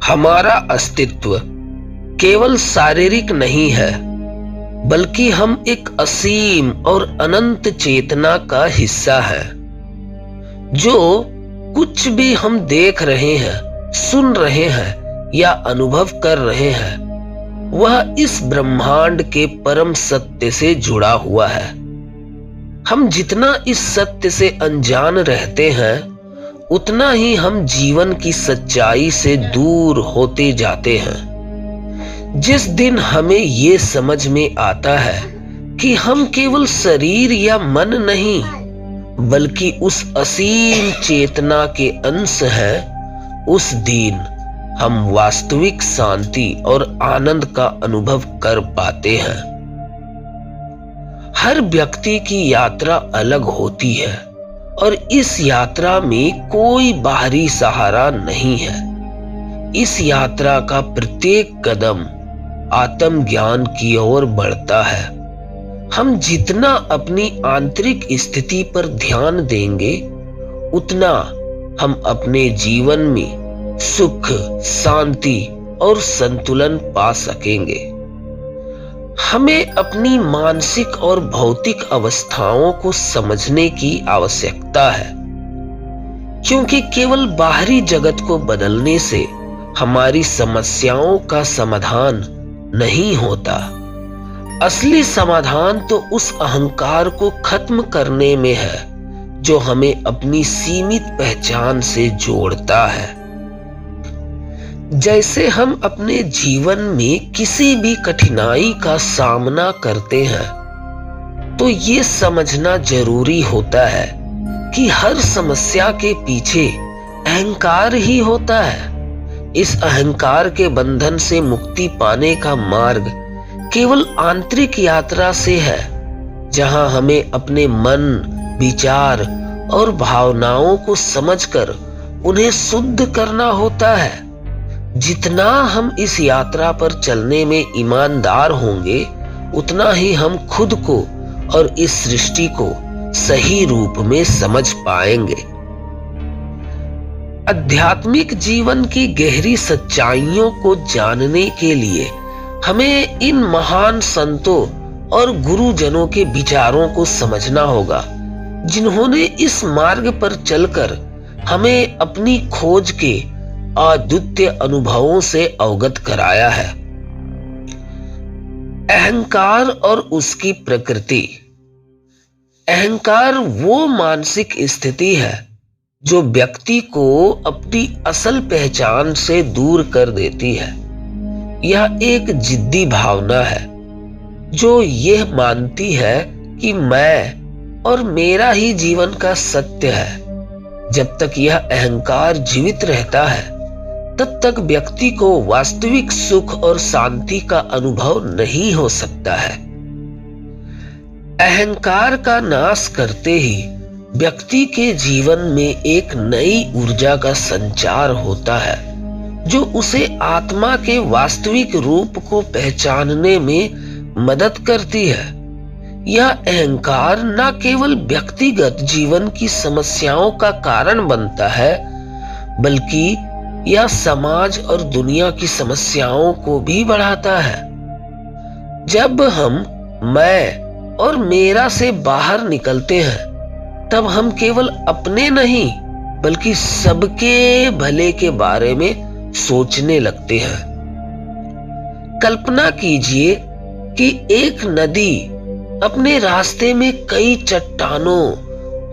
हमारा अस्तित्व केवल शारीरिक नहीं है, बल्कि हम एक असीम और अनंत चेतना का हिस्सा है। जो कुछ भी हम देख रहे हैं, सुन रहे हैं या अनुभव कर रहे हैं, वह इस ब्रह्मांड के परम सत्य से जुड़ा हुआ है। हम जितना इस सत्य से अनजान रहते हैं, उतना ही हम जीवन की सच्चाई से दूर होते जाते हैं। जिस दिन हमें ये समझ में आता है कि हम केवल शरीर या मन नहीं, बल्कि उस असीम चेतना के अंश हैं, उस दिन हम वास्तविक शांति और आनंद का अनुभव कर पाते हैं। हर व्यक्ति की यात्रा अलग होती है और इस यात्रा में कोई बाहरी सहारा नहीं है। इस यात्रा का प्रत्येक कदम आत्मज्ञान की ओर बढ़ता है। हम जितना अपनी आंतरिक स्थिति पर ध्यान देंगे, उतना हम अपने जीवन में सुख, शांति और संतुलन पा सकेंगे। हमें अपनी मानसिक और भौतिक अवस्थाओं को समझने की आवश्यकता है, क्योंकि केवल बाहरी जगत को बदलने से हमारी समस्याओं का समाधान नहीं होता। असली समाधान तो उस अहंकार को खत्म करने में है, जो हमें अपनी सीमित पहचान से जोड़ता है। जैसे हम अपने जीवन में किसी भी कठिनाई का सामना करते हैं, तो ये समझना जरूरी होता है कि हर समस्या के पीछे अहंकार ही होता है। इस अहंकार के बंधन से मुक्ति पाने का मार्ग केवल आंतरिक यात्रा से है, जहां हमें अपने मन, विचार और भावनाओं को समझकर उन्हें शुद्ध करना होता है। जितना हम इस यात्रा पर चलने में ईमानदार होंगे, उतना ही हम खुद को और इस सृष्टि को सही रूप में समझ पाएंगे। आध्यात्मिक जीवन की गहरी सच्चाइयों को जानने के लिए हमें इन महान संतों और गुरुजनों के विचारों को समझना होगा, जिन्होंने इस मार्ग पर चलकर हमें अपनी खोज के अद्वितीय अनुभवों से अवगत कराया है। अहंकार और उसकी प्रकृति। अहंकार वो मानसिक स्थिति है जो व्यक्ति को अपनी असल पहचान से दूर कर देती है। यह एक जिद्दी भावना है जो यह मानती है कि मैं और मेरा ही जीवन का सत्य है। जब तक यह अहंकार जीवित रहता है, तब तक व्यक्ति को वास्तविक सुख और शांति का अनुभव नहीं हो सकता है। अहंकार का नाश करते ही व्यक्ति के जीवन में एक नई ऊर्जा का संचार होता है, जो उसे आत्मा के वास्तविक रूप को पहचानने में मदद करती है। यह अहंकार न केवल व्यक्तिगत जीवन की समस्याओं का कारण बनता है, बल्कि यह समाज और दुनिया की समस्याओं को भी बढ़ाता है। जब हम मैं और मेरा से बाहर निकलते हैं, तब हम केवल अपने नहीं, बल्कि सबके भले के बारे में सोचने लगते हैं। कल्पना कीजिए कि एक नदी अपने रास्ते में कई चट्टानों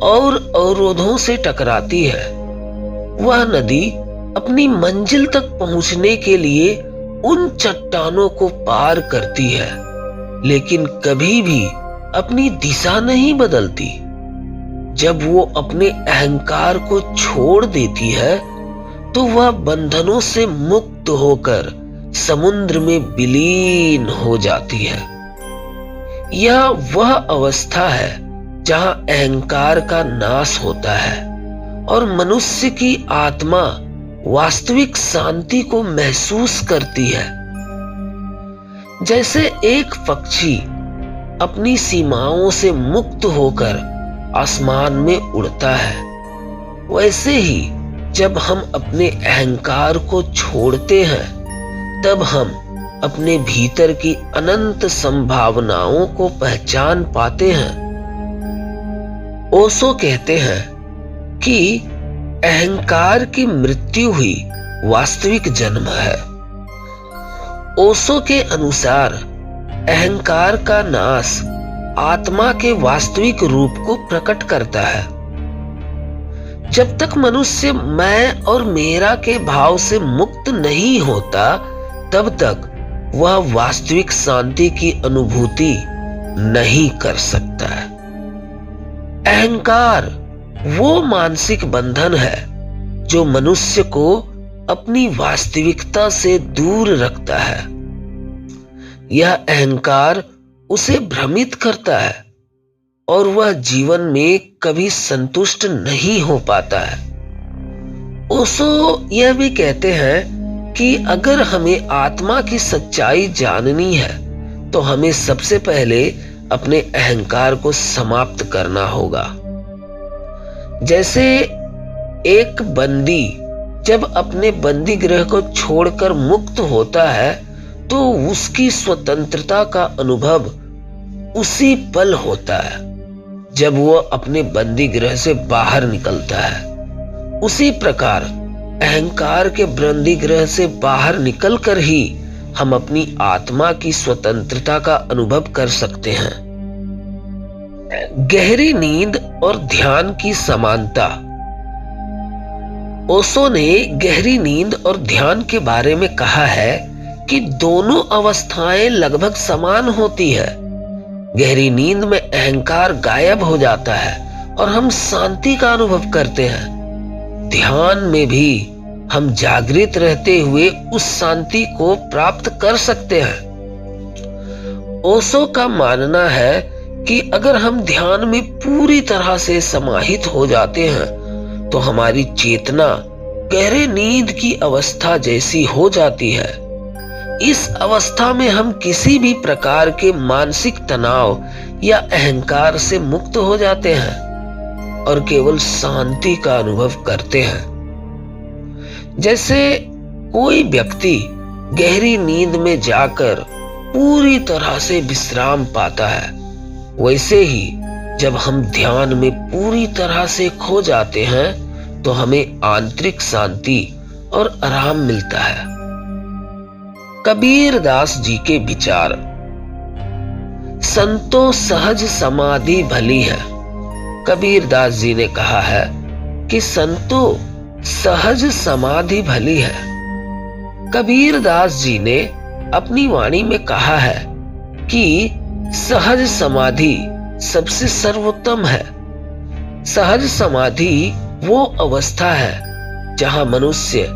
और अवरोधों से टकराती है। वह नदी अपनी मंजिल तक पहुंचने के लिए उन चट्टानों को पार करती है, लेकिन कभी भी अपनी दिशा नहीं बदलती। जब वो अपने अहंकार को छोड़ देती है, तो वह बंधनों से मुक्त होकर समुद्र में विलीन हो जाती है। यह वह अवस्था है जहां अहंकार का नाश होता है और मनुष्य की आत्मा वास्तविक शांति को महसूस करती है। जैसे एक पक्षी अपनी सीमाओं से मुक्त होकर आसमान में उड़ता है, वैसे ही जब हम अपने अहंकार को छोड़ते हैं, तब हम अपने भीतर की अनंत संभावनाओं को पहचान पाते हैं। ओशो कहते हैं कि अहंकार की मृत्यु ही वास्तविक जन्म है। ओशो के अनुसार अहंकार का नाश आत्मा के वास्तविक रूप को प्रकट करता है। जब तक मनुष्य मैं और मेरा के भाव से मुक्त नहीं होता, तब तक वह वास्तविक शांति की अनुभूति नहीं कर सकता है। अहंकार वो मानसिक बंधन है जो मनुष्य को अपनी वास्तविकता से दूर रखता है। यह अहंकार उसे भ्रमित करता है और वह जीवन में कभी संतुष्ट नहीं हो पाता है। ओशो यह भी कहते हैं कि अगर हमें आत्मा की सच्चाई जाननी है, तो हमें सबसे पहले अपने अहंकार को समाप्त करना होगा। जैसे एक बंदी जब अपने बंदी गृह को छोड़कर मुक्त होता है, तो उसकी स्वतंत्रता का अनुभव उसी पल होता है जब वह अपने बंदी गृह से बाहर निकलता है। उसी प्रकार अहंकार के बंदी गृह से बाहर निकलकर ही हम अपनी आत्मा की स्वतंत्रता का अनुभव कर सकते हैं। गहरी नींद और ध्यान की समानता। ओशो ने गहरी नींद और ध्यान के बारे में कहा है कि दोनों अवस्थाएं लगभग समान होती है। गहरी नींद में अहंकार गायब हो जाता है और हम शांति का अनुभव करते हैं। ध्यान में भी हम जागृत रहते हुए उस शांति को प्राप्त कर सकते हैं। ओशो का मानना है कि अगर हम ध्यान में पूरी तरह से समाहित हो जाते हैं, तो हमारी चेतना गहरे नींद की अवस्था जैसी हो जाती है। इस अवस्था में हम किसी भी प्रकार के मानसिक तनाव या अहंकार से मुक्त हो जाते हैं और केवल शांति का अनुभव करते हैं। जैसे कोई व्यक्ति गहरी नींद में जाकर पूरी तरह से विश्राम पाता है, वैसे ही जब हम ध्यान में पूरी तरह से खो जाते हैं, तो हमें आंतरिक शांति और आराम मिलता है। कबीर दास जी के विचार। संतो सहज समाधि भली है। कबीर दास जी ने कहा है कि संतो सहज समाधि भली है। कबीर दास जी ने अपनी वाणी में कहा है कि सहज समाधि सबसे सर्वोत्तम है। सहज समाधि वो अवस्था है जहां मनुष्य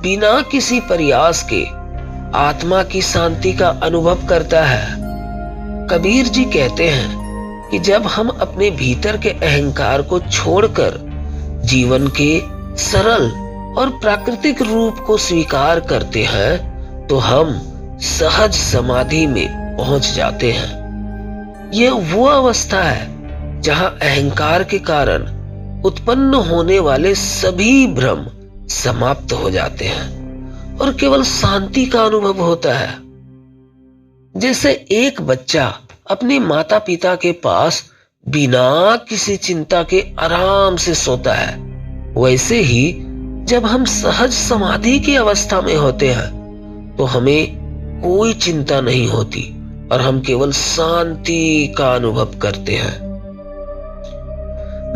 बिना किसी प्रयास के आत्मा की शांति का अनुभव करता है। कबीर जी कहते हैं कि जब हम अपने भीतर के अहंकार को छोड़कर जीवन के सरल और प्राकृतिक रूप को स्वीकार करते हैं, तो हम सहज समाधि में पहुंच जाते हैं। यह वो अवस्था है जहां अहंकार के कारण उत्पन्न होने वाले सभी भ्रम समाप्त हो जाते हैं और केवल शांति का अनुभव होता है। जैसे एक बच्चा अपने माता पिता के पास बिना किसी चिंता के आराम से सोता है, वैसे ही जब हम सहज समाधि की अवस्था में होते हैं, तो हमें कोई चिंता नहीं होती और हम केवल शांति का अनुभव करते हैं।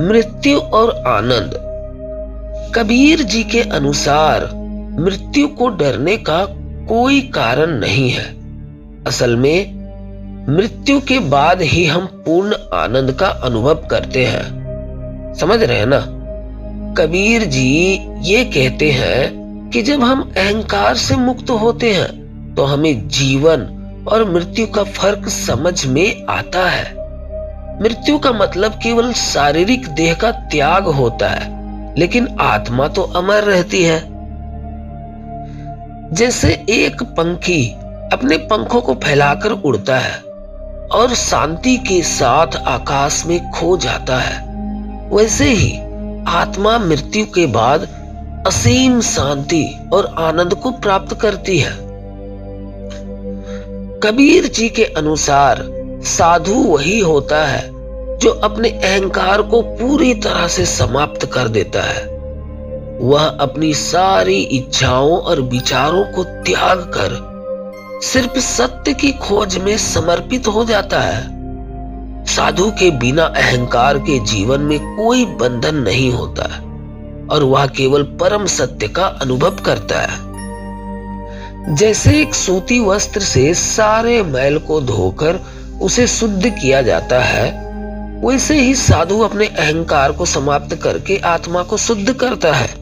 मृत्यु और आनंद। कबीर जी के अनुसार मृत्यु को डरने का कोई कारण नहीं है। असल में मृत्यु के बाद ही हम पूर्ण आनंद का अनुभव करते हैं। समझ रहे हैं ना? कबीर जी ये कहते हैं कि जब हम अहंकार से मुक्त होते हैं, तो हमें जीवन और मृत्यु का फर्क समझ में आता है। मृत्यु का मतलब केवल शारीरिक देह का त्याग होता है, लेकिन आत्मा तो अमर रहती है। जैसे एक पंखी अपने पंखों को फैलाकर उड़ता है और शांति के साथ आकाश में खो जाता है, वैसे ही आत्मा मृत्यु के बाद असीम शांति और आनंद को प्राप्त करती है। कबीर जी के अनुसार साधु वही होता है जो अपने अहंकार को पूरी तरह से समाप्त कर देता है। वह अपनी सारी इच्छाओं और विचारों को त्याग कर सिर्फ सत्य की खोज में समर्पित हो जाता है। साधु के बिना अहंकार के जीवन में कोई बंधन नहीं होता है और वह केवल परम सत्य का अनुभव करता है। जैसे एक सूती वस्त्र से सारे मैल को धोकर उसे शुद्ध किया जाता है, वैसे ही साधु अपने अहंकार को समाप्त करके आत्मा को शुद्ध करता है।